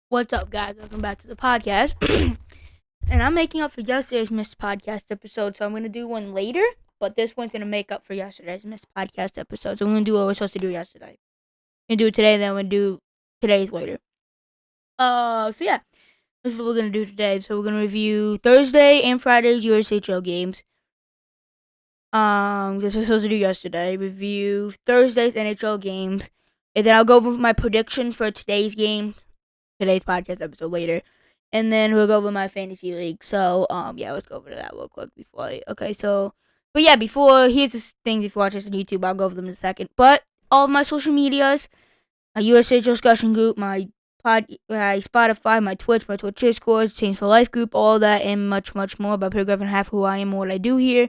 What's up, guys? Welcome back to the podcast. And I'm making up for yesterday's missed podcast episode, so I'm going to do one later, but this one's going to make up for yesterday's missed podcast episode. So I'm going to do what we're supposed to do yesterday. I'm going to do it today, then I'm going to do today's later. So yeah, this is what we're going to do today. So we're going to review Thursday and Friday's USHL games. This was supposed to do yesterday. Review Thursday's NHL games, and then I'll go over my predictions for today's game. Today's podcast episode later, and then we'll go over my fantasy league. So yeah, let's go over that real quick before here's the things if you watch this on YouTube, I'll go over them in a second. But all of my social medias, my USHL discussion group, my Spotify, my Twitch Discord, Change for Life group, all that and much more about paragraph and a half who I am and what I do here.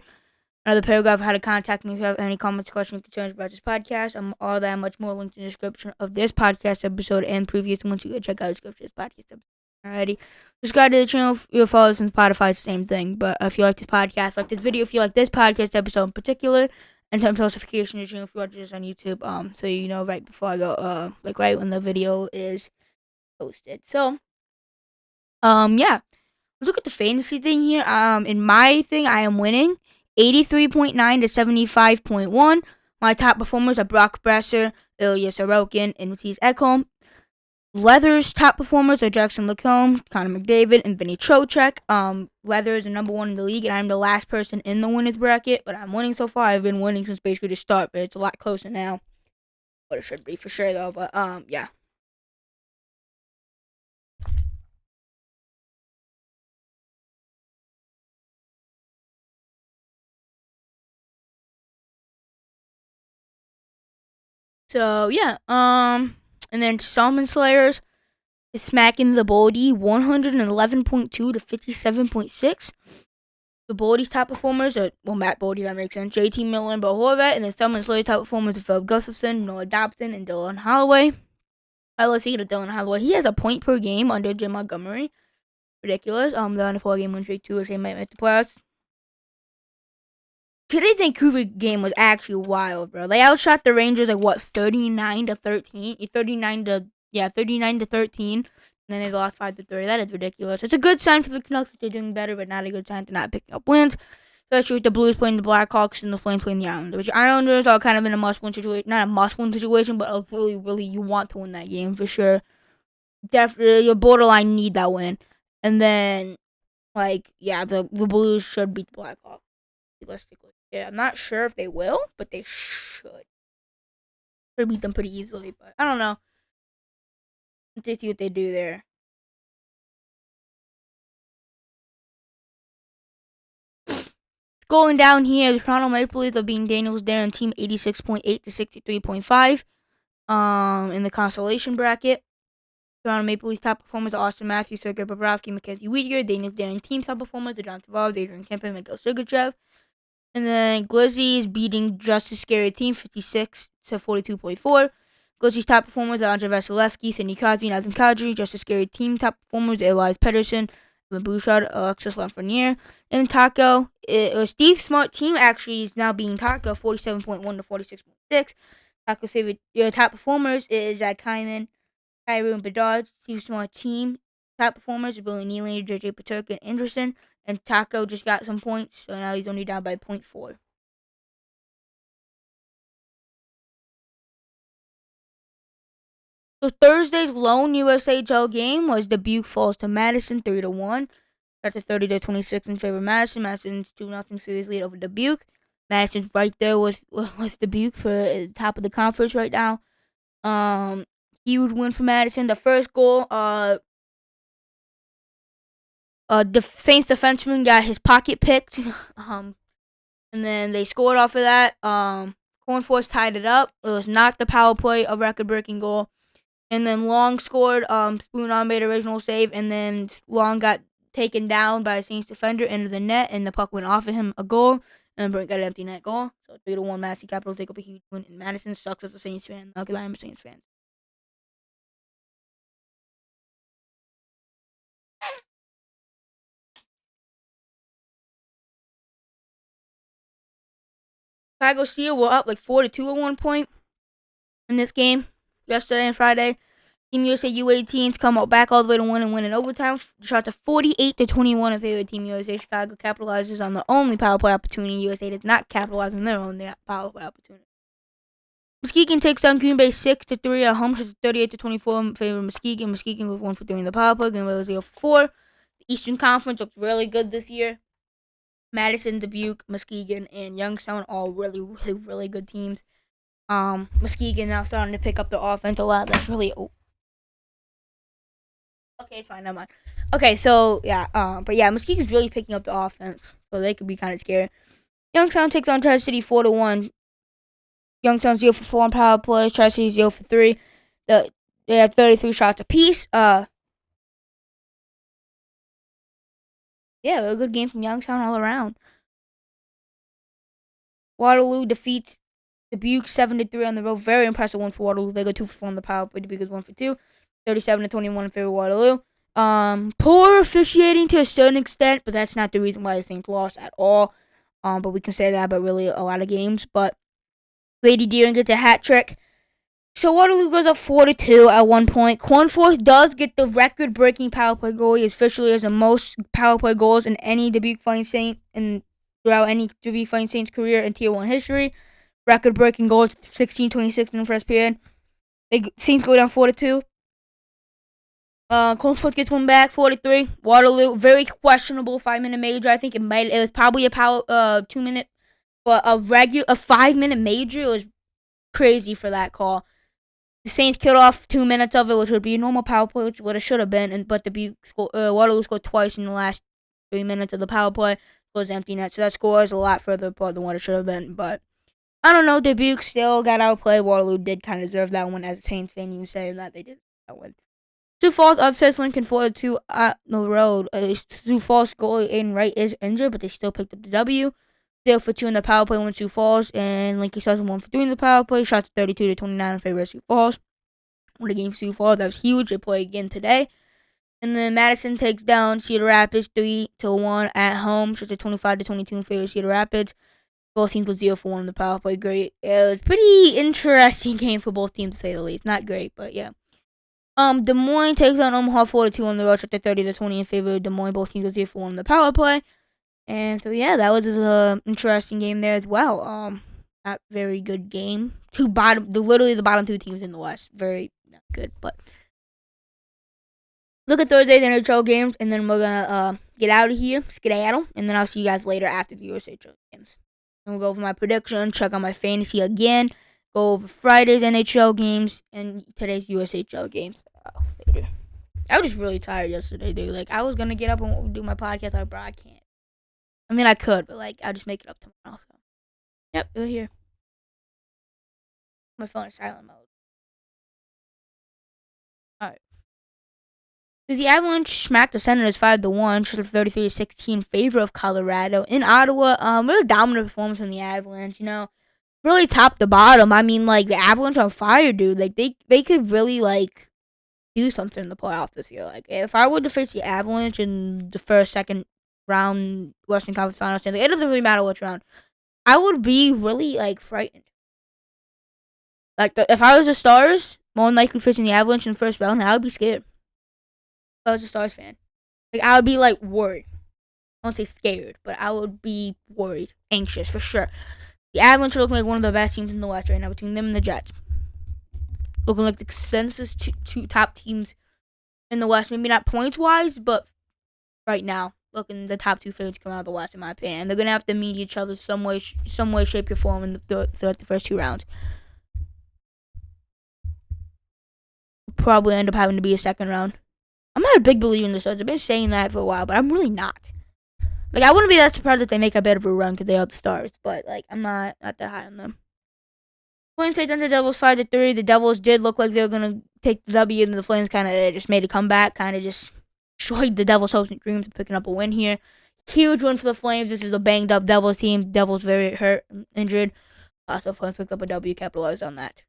Another paragraph, how to contact me if you have any comments, questions, concerns about this podcast. All that and much more linked in the description of this podcast episode and previous ones. You can check out the description of this podcast episode. Alrighty. Subscribe to the channel if you follow us on Spotify, it's the same thing. But if you like this podcast, like this video, if you like this podcast episode in particular, and turn notification to the channel if you watch this on YouTube, so you know right before I go, right when the video is posted. So, yeah. Let's look at the fantasy thing here. In my thing, I am winning 83.9 to 75.1. My top performers are Brock Besser, Ilya Sorokin, and Matisse Ekholm. Leather's top performers are Jackson Lacombe, Connor McDavid, and Vinny Trocheck. Leather is the number one in the league, and I'm the last person in the winners bracket, but I'm winning so far. I've been winning since basically the start, but it's a lot closer now. But it should be for sure, though. But, yeah. So, yeah. And then Salmon Slayers is smacking the Boldy 111.2 to 57.6. The Boldy's top performers are, Matt Boldy, that makes sense, JT Miller and Bo Horvat, and then Salmon Slayer's top performers are Phil Gustafson, Noah Dobson, and Dylan Holloway. Let's see, Dylan Holloway. He has a point per game under Jim Montgomery. Ridiculous. They're on a 4-game win streak, too, which they might make the playoffs. Today's Vancouver game was actually wild, bro. They outshot the Rangers 39 to 13, 39 to 13, and then they lost 5-3. That is ridiculous. It's a good sign for the Canucks that they're doing better, but not a good sign to not picking up wins. Especially with the Blues playing the Blackhawks and the Flames playing the Islanders. Which Islanders are kind of in a must-win situation. Not a must-win situation, but really, you want to win that game for sure. Definitely, you borderline need that win. And then, the Blues should beat the Blackhawks, realistically. Yeah, I'm not sure if they will, but they should. Should beat them pretty easily, but I don't know. Let's see what they do there. Going down here, the Toronto Maple Leafs are beating Daniels there in team 86.8 to 63.5. In the consolation bracket. Toronto Maple Leafs top performers are Austin Matthews, Sergei Bobrovsky, Mackenzie Weegar. Daniels there in team top performers are John Tavares, Adrian Kempe, Mikhail Sergachev. And then Glizzy's beating Justice Scary Team 56 to 42.4. Glizzy's top performers are Andrei Vasilevsky, Sidney Crosby, Nazem Kadri. Justice Scary Team top performers are Elias Pettersson, Evan Bouchard, Alexis Lafreniere. And Taco, Steve Smart Team actually is now being Taco 47.1 to 46.6. Taco's favorite top performers is Zach Hyman, Kyrou, and Bedard. Steve Smart Team top performers are Billy Nylander, JJ Peterka, and Anderson. And Taco just got some points, so now he's only down by 0.4. So Thursday's lone USHL game was Dubuque falls to Madison 3-1. That's a 30-26 in favor of Madison. Madison's 2-0 series lead over Dubuque. Madison's right there with Dubuque for the top of the conference right now. Huge win for Madison. The first goal, the Saints defenseman got his pocket picked. And then they scored off of that. Cornforce tied it up. It was not the power play, a record-breaking goal. And then Long scored. Spoon made an original save, and then Long got taken down by a Saints defender into the net, and the puck went off of him, a goal, and Brent got an empty net goal. So 3-1 Madison Capitals take up a huge win, and Madison sucks as a Saints fan. Not gonna lie, I'm a Saints fan. Chicago Steel were up 4-2 at one point in this game yesterday and Friday. Team USA U18s come out back all the way to win in overtime. Shot to 48-21 in favor of Team USA. Chicago capitalizes on the only power play opportunity. USA does not capitalize on their own power play opportunity. Muskegon takes down Green Bay 6-3 at home. Shots 38-24 in favor of Muskegon. Muskegon was 1 for 3 in the power play. Green Bay was 0 for 4. The Eastern Conference looks really good this year. Madison, Dubuque, Muskegon, and Youngstown all really good teams. Muskegon now starting to pick up the offense a lot. That's really okay. It's fine. Never mind. Okay, so yeah. But yeah, Muskegon's really picking up the offense, so they could be kind of scary. Youngstown takes on Tri-City 4-1. Youngstown 0 for 4 on power play. Tri-City 0 for 3. They have 33 shots apiece. Yeah, a good game from Youngstown all around. Waterloo defeats Dubuque 7-3 on the road. Very impressive one for Waterloo. They go 2 for 4 on the power play. Dubuque is 1 for 2. 37-21 in favor of Waterloo. Poor officiating to a certain extent, but that's not the reason why the Saints lost at all. But we can say that about really a lot of games. But Grady Deering gets a hat trick. So Waterloo goes up 4-2 at one point. Cornforth does get the record-breaking power play goal. He officially has the most power play goals in any Dubuque Fighting Saint and throughout any Dubuque Fighting Saints career in Tier 1 history. Record-breaking goals, 16-26 in the first period. The Saints go down 4-2. Cornforth gets one back, 4-3. Waterloo, very questionable 5-minute major. I think it was probably a 2-minute, but a 5-minute major. It was crazy for that call. The Saints killed off 2 minutes of it, which would be a normal power play, which what it should have been. But Waterloo scored twice in the last 3 minutes of the power play. Goes empty net, so that score is a lot further apart than what it should have been. But I don't know. Dubuque still got outplayed. Waterloo did kind of deserve that one as a Saints fan, even saying that they did that one. Sioux Falls upsets Lincoln 4-2 at the road. Sioux Falls goalie Aiden Wright is injured, but they still picked up the W. 0 for 2 in the power play when Sioux Falls, and Lincoln Stars 1 for 3 in the power play. Shots 32-29 in favor of Sioux Falls. What a game for Sioux Falls. That was huge. They play again today. And then Madison takes down Cedar Rapids 3-1 at home. Shots 25-22 in favor of Cedar Rapids. Both teams go 0 for 1 in the power play. Great. It was a pretty interesting game for both teams, to say the least. Not great, but yeah. Des Moines takes on Omaha 4-2 on the road. Shot 30-20 in favor of Des Moines. Both teams go 0 for 1 in the power play. And so yeah, that was an interesting game there as well. Not very good game. Literally the bottom 2 teams in the West. Very not good, but look at Thursday's NHL games, and then we're gonna get out of here, skedaddle, and then I'll see you guys later after the USHL games. And we'll go over my prediction, check out my fantasy again, go over Friday's NHL games and today's USHL games later. I was just really tired yesterday, dude. Like I was gonna get up and do my podcast, like bro, I can't. I mean, I could, but like I'll just make it up tomorrow. So, yep, we're here. My phone is silent mode. All right. The Avalanche smacked the Senators 5-1, shot 33-16 in favor of Colorado in Ottawa. Really dominant performance from the Avalanche. You know, really top to bottom. I mean, like the Avalanche on fire, dude. Like they could really like do something in the playoffs this year. Like if I were to face the Avalanche in the first, second round Western Conference Finals, it doesn't really matter which round. I would be really like frightened. Like if I was the Stars, more than likely facing the Avalanche in the first round, I would be scared. If I was a Stars fan, like I would be like worried. I won't say scared, but I would be worried, anxious for sure. The Avalanche are looking like one of the best teams in the West right now between them and the Jets. Looking like the consensus two top teams in the West. Maybe not points wise, but right now, looking the top 2 favorites come out of the West, in my opinion. And they're gonna have to meet each other some way, shape, or form in the first 2 rounds. Probably end up having to be a second round. I'm not a big believer in the Stars. I've been saying that for a while, but I'm really not. Like I wouldn't be that surprised if they make a bit of a run because they are the Stars, but like I'm not that high on them. Flames take down the Devils 5-3. The Devils did look like they were gonna take the W, and the Flames kind of just made a comeback, kind of just destroyed the Devils' hopes and dreams of picking up a win here. Huge win for the Flames. This is a banged up Devils team. Devils very hurt, injured. So Flames picked up a W, capitalized on that.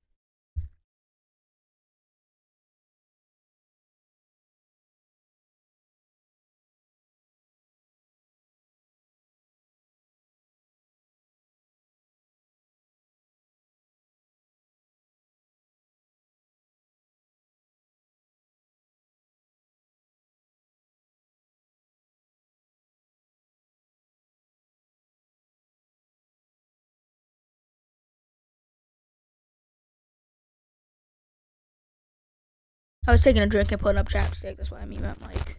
I was taking a drink and putting up chapstick. That's why I mean that mic.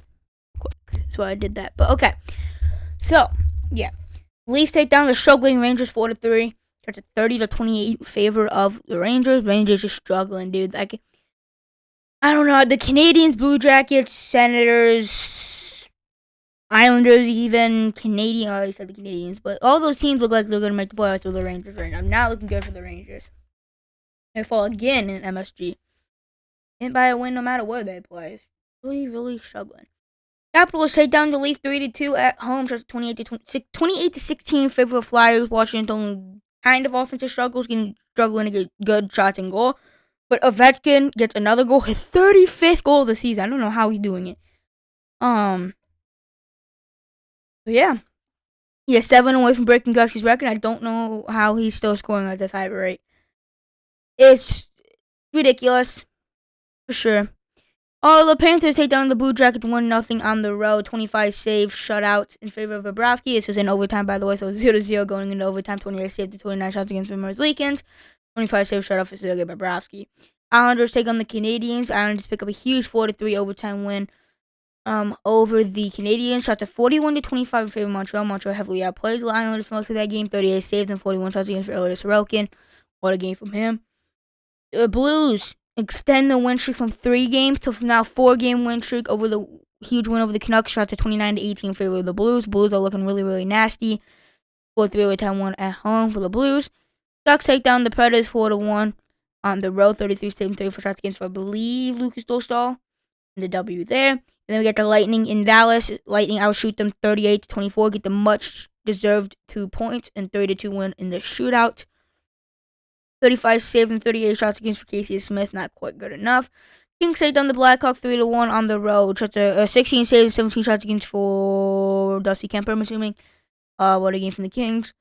Quick. That's why I did that. But okay. So, yeah. Leafs take down the struggling Rangers 4-3. It's a 30-28 in favor of the Rangers. Rangers are struggling, dude. Like, I don't know. The Canadians, Blue Jackets, Senators, Islanders, even Canadian. I said the Canadians, but all those teams look like they're going to make the playoffs with the Rangers right now. Not looking good for the Rangers. They fall again in MSG. And by a win no matter where they play. It's really, really struggling. Capitals take down the Leafs 3-2 at home, just 28-16 in favor of Flyers. Washington kind of offensive struggling to get good shots and goal. But Ovechkin gets another goal, his 35th goal of the season. I don't know how he's doing it. So yeah. He is 7 away from breaking Gretzky's record. I don't know how he's still scoring at this high rate. It's ridiculous. For sure. The Panthers take down the Blue Jackets 1-0 on the road. 25 save shutout in favor of Bobrovsky. This was in overtime, by the way, so 0-0 going into overtime. 28 save to 29 shots against Rimmer's Leakins. 25 save shutout for Sergei Bobrovsky. Islanders take on the Canadians. Islanders pick up a huge 4-3 overtime win over the Canadians. Shots of 41-25 in favor of Montreal. Montreal heavily outplayed the Islanders for most of that game. 38 saves and 41 shots against Ilya Sorokin. What a game from him. The Blues extend the win streak from 3 games to now 4-game win streak over the huge win over the Canucks. Shot to 29-18 in favor of the Blues. Blues are looking really, really nasty. 4-3 overtime win at home for the Blues. Ducks take down the Predators 4-1 on the road. 33-34 shots against, I believe, Lucas Dostal. And the W there. And then we get the Lightning in Dallas. Lightning outshoot them 38-24. Get the much deserved 2 points and 3-2 win in the shootout. 35 saves and 38 shots against for Casey Smith. Not quite good enough. Kings take down the Blackhawks 3-1 on the road. Just a 16 saves, 17 shots against for Dusty Kemper, I'm assuming. What a game from the Kings.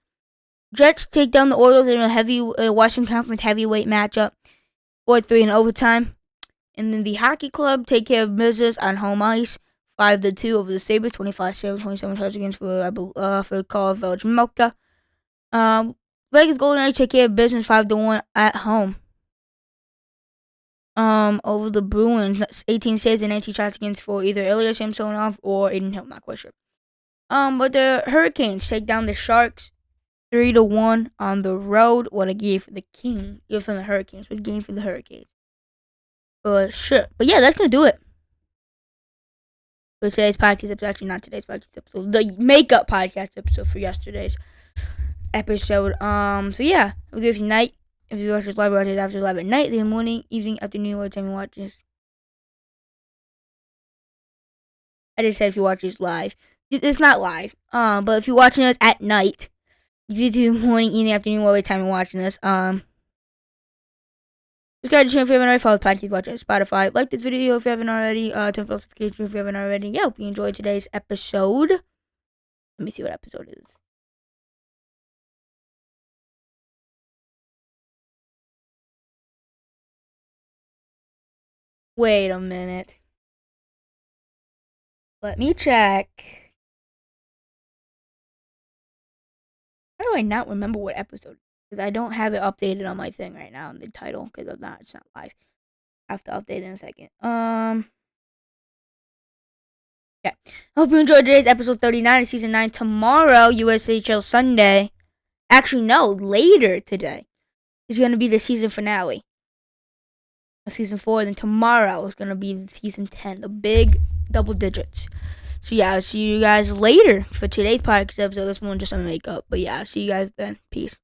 Jets take down the Oilers in a Western Conference heavyweight matchup. 4-3 in overtime. And then the Hockey Club take care of business on home ice. 5-2 over the Sabres. 25 saves, 27 shots against for Carl Velchmelka. Vegas Golden Knights take care of business 5-1 at home. Over the Bruins, 18 saves and 19 shots against for either Ilya Samsonov or Aiden Hill, not quite sure. But the Hurricanes take down the Sharks 3-1 on the road. What a game for the King. Give from the Hurricanes. What a game for the Hurricanes. Sure. But yeah, that's gonna do it for today's podcast episode. Actually, not today's podcast episode. The makeup podcast episode for yesterday's episode. So yeah, have a good night. If you watch this live, watch it after 11 at night, in the morning, evening, afternoon, whatever time you watch this. I just said if you watch this live. It's not live. But if you're watching this at night, you do morning, evening, afternoon, whatever time you're watching this. Subscribe to the channel if you haven't already. Follow the podcast, watch it on Spotify. Like this video if you haven't already. Turn on notifications if you haven't already. Yeah, hope you enjoyed today's episode. Let me see what episode it is. Wait a minute. Let me check. How do I not remember what episode? Because I don't have it updated on my thing right now in the title. Because it's not live. I have to update it in a second. Okay. Hope you enjoyed today's episode 39 of season 9. Tomorrow, USHL Sunday. Actually, no, later today is going to be the season finale. Season 4, then tomorrow is going to be season 10, the big double digits. So yeah, I'll see you guys later for today's podcast episode. This one just on makeup, but yeah, I'll see you guys then. Peace.